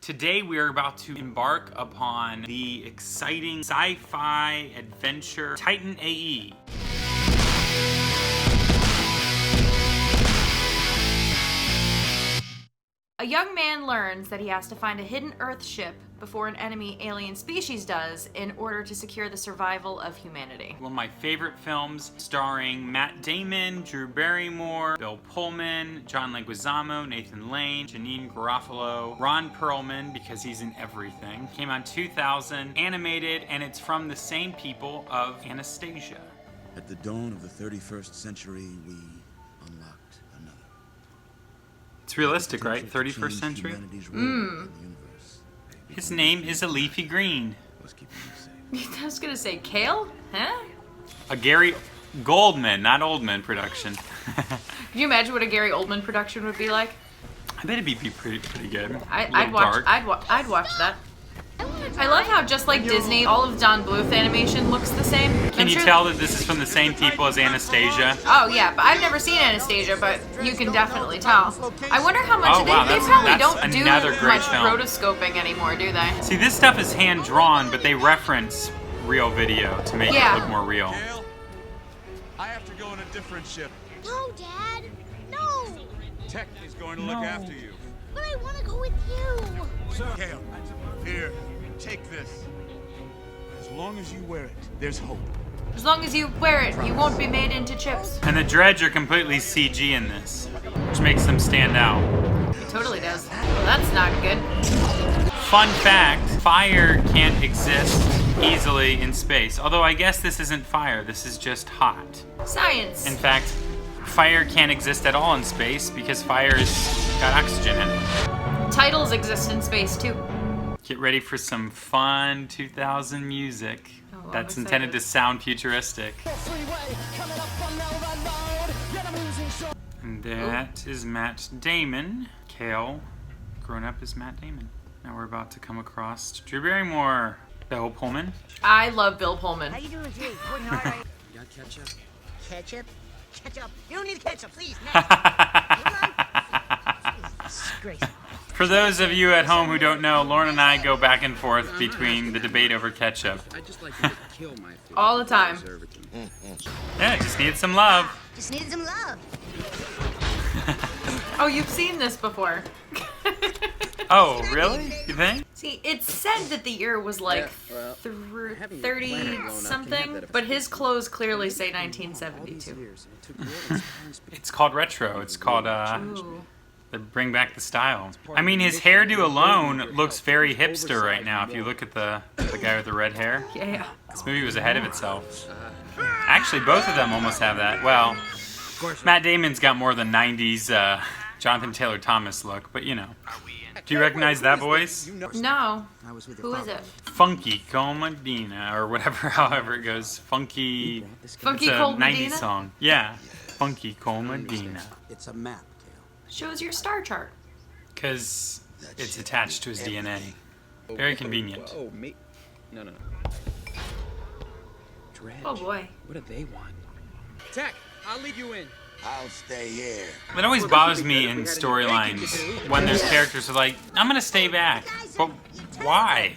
Today we are about to embark upon the exciting sci-fi adventure Titan A.E. A young man learns that he has to find a hidden Earth ship before an enemy alien species does in order to secure the survival of humanity. One of my favorite films, starring Matt Damon, Drew Barrymore, Bill Pullman, John Leguizamo, Nathan Lane, Janine Garofalo, Ron Perlman, because he's in everything. Came out 2000, animated, and it's from the same people of Anastasia. At the dawn of the 31st century, we unlocked another. It's realistic, right? 31st century? His name is a leafy green. I was gonna say Kale? Huh? A Gary Goldman, not Oldman production. Can you imagine what a Gary Oldman production would be like? I bet it'd be pretty good. I'd watch that. I love how just like Disney, all of Don Bluth animation looks the same. Can you tell that this is from the same people as Anastasia? Oh yeah, but I've never seen Anastasia, but you can definitely tell. I wonder how much they probably don't do much rotoscoping anymore, do they? See, this stuff is hand drawn, but they reference real video to make it look more real. Kale, I have to go on a different ship. No, Dad. No. Tech is going to look after you. But I want to go with you. Sir. Kale, here, take this. As long as you wear it, there's hope. As long as you wear it, you won't be made into chips. And the Dredge are completely CG in this, which makes them stand out. It totally does. Well, that's not good. Fun fact, fire can't exist easily in space. Although I guess this isn't fire, this is just hot. Science. In fact, fire can't exist at all in space because fire's got oxygen in it. Titles exist in space too. Get ready for some fun 2000 music. Oh, that's intended to sound futuristic. And that is Matt Damon. Kale, grown up as Matt Damon. Now we're about to come across Drew Barrymore. Bill Pullman. I love Bill Pullman. How you doing, Jay? Working hard, right? You got ketchup? Ketchup? Ketchup? You don't need ketchup, please. Disgrace. For those of you at home who don't know, Lauren and I go back and forth between the debate over ketchup. I just like to kill my food. All the time. Yeah, just needed some love. Just needed some love. Oh, you've seen this before. Oh, really? You think? See, it's said that the year was like 30-something, but his clothes clearly say 1972. It's called retro. It's called, Ooh. the bring back the style. I mean, his hairdo alone looks very hipster right now. If you look at the guy with the red hair. Yeah. This movie was ahead of itself. Actually, both of them almost have that. Well, Matt Damon's got more than 90s Jonathan Taylor Thomas look, but you know. Do you recognize that voice? No. Who is it? Funky Cole Medina, or whatever, however it goes. Funky Funky it's a Cole 90s Medina? song. Yeah. Funky Cole Medina. It's a map, Kale. Shows your star chart. Because it's attached to his DNA. Very convenient. Oh, me? No. Dredge. Oh boy. What do they want? Tech, I'll lead you in. I'll stay here. It always bothers me in storylines when there's characters who are like, I'm gonna stay back. But why?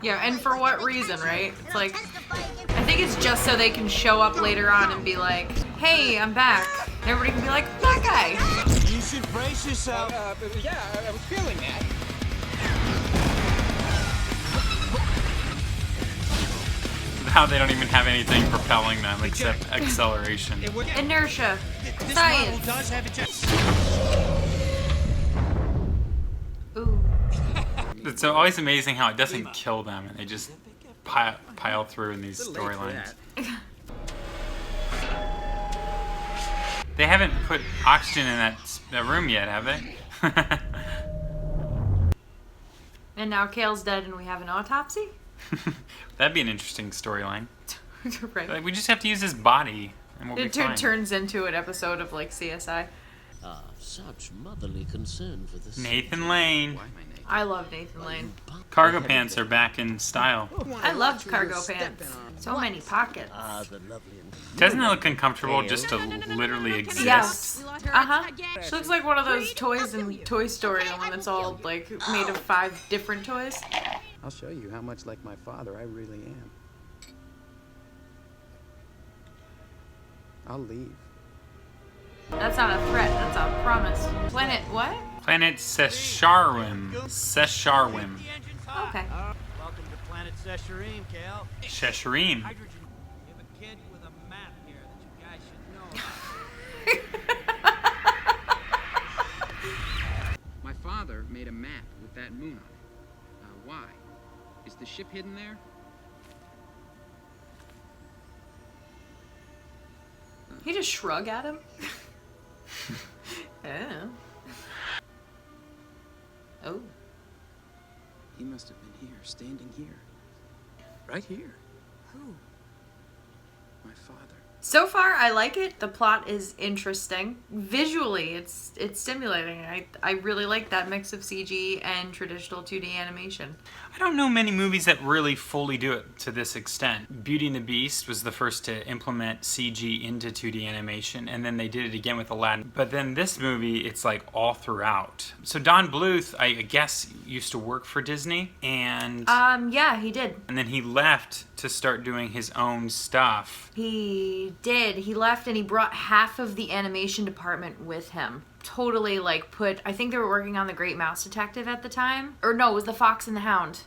Yeah, and for what reason, right? It's like, I think it's just so they can show up later on and be like, hey, I'm back. And everybody can be like, that guy. You should brace yourself. Yeah, I was feeling that. How they don't even have anything propelling them except acceleration. Inertia. Science. Ooh. It's always amazing how it doesn't kill them and they just pile through in these storylines. They haven't put oxygen in that room yet, have they? And now Kale's dead and we have an autopsy? That'd be an interesting storyline. Right. Like, we just have to use his body and we'll be fine. It turns into an episode of like CSI. Such motherly concern for the Nathan Lane. I love Nathan Lane. Cargo pants are back in style. I loved cargo pants. So many pockets. Doesn't it look uncomfortable just to literally exist? Yes. Uh-huh. She looks like one of those toys in Toy Story, the one that's all like made of 5 different toys. I'll show you how much like my father I really am. I'll leave. That's not a threat, that's a promise. Planet what? Planet Sesharwim. Sesharwim. Okay. Welcome to Planet Sesharim, Cal. Sesharim. Hydrogen. We have a kid with a map here that you guys should know. My father made a map with that moon on it. Why? Is the ship hidden there? He just shrug at him. Oh. Oh. He must have been here, standing here. Right here. Who? My father. So far, I like it. The plot is interesting. Visually, it's stimulating. I really like that mix of CG and traditional 2D animation. I don't know many movies that really fully do it to this extent. Beauty and the Beast was the first to implement CG into 2D animation, and then they did it again with Aladdin. But then this movie, it's like all throughout. So Don Bluth, I guess, used to work for Disney, and yeah, he did. and then he left to start doing his own stuff. He did. He left and he brought half of the animation department with him. Totally like I think they were working on The Great Mouse Detective at the time. Or no, it was The Fox and the Hound.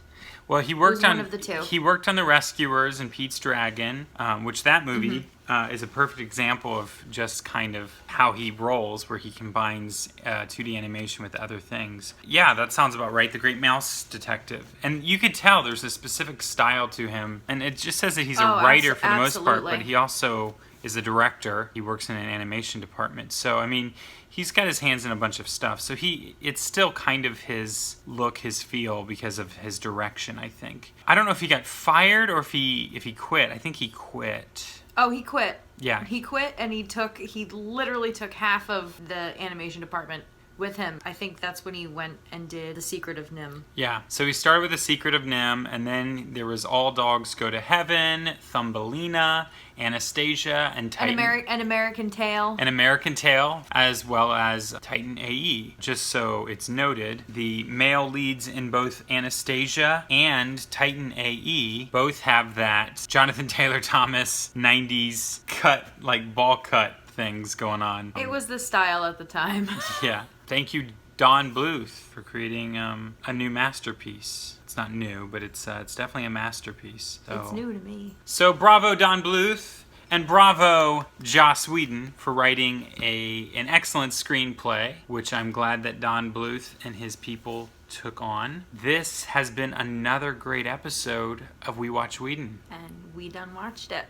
Well, he worked one on of the two. He worked on The Rescuers and Pete's Dragon, which that movie is a perfect example of just kind of how he rolls, where he combines 2D animation with other things. Yeah, that sounds about right. The Great Mouse Detective, and you could tell there's a specific style to him, and it just says that he's a writer for the most part, absolutely. but he also is a director. He works in an animation department, so I mean, he's got his hands in a bunch of stuff. So it's still kind of his look, his feel, because of his direction, I think. I don't know if he got fired or if he quit. I think he quit. Oh, he quit. Yeah. He quit and he literally took half of the animation department with him. I think that's when he went and did The Secret of Nim. Yeah, so he started with The Secret of Nim, and then there was All Dogs Go to Heaven, Thumbelina, Anastasia, and Titan. An American Tale. An American Tale, as well as Titan A.E. Just so it's noted, the male leads in both Anastasia and Titan A.E. both have that Jonathan Taylor Thomas 90s cut, like ball cut things going on. It was the style at the time. Yeah. Thank you, Don Bluth, for creating a new masterpiece. It's not new, but it's definitely a masterpiece. So. It's new to me. So bravo, Don Bluth, and bravo, Joss Whedon, for writing an excellent screenplay, which I'm glad that Don Bluth and his people took on. This has been another great episode of We Watch Whedon. And we done watched it.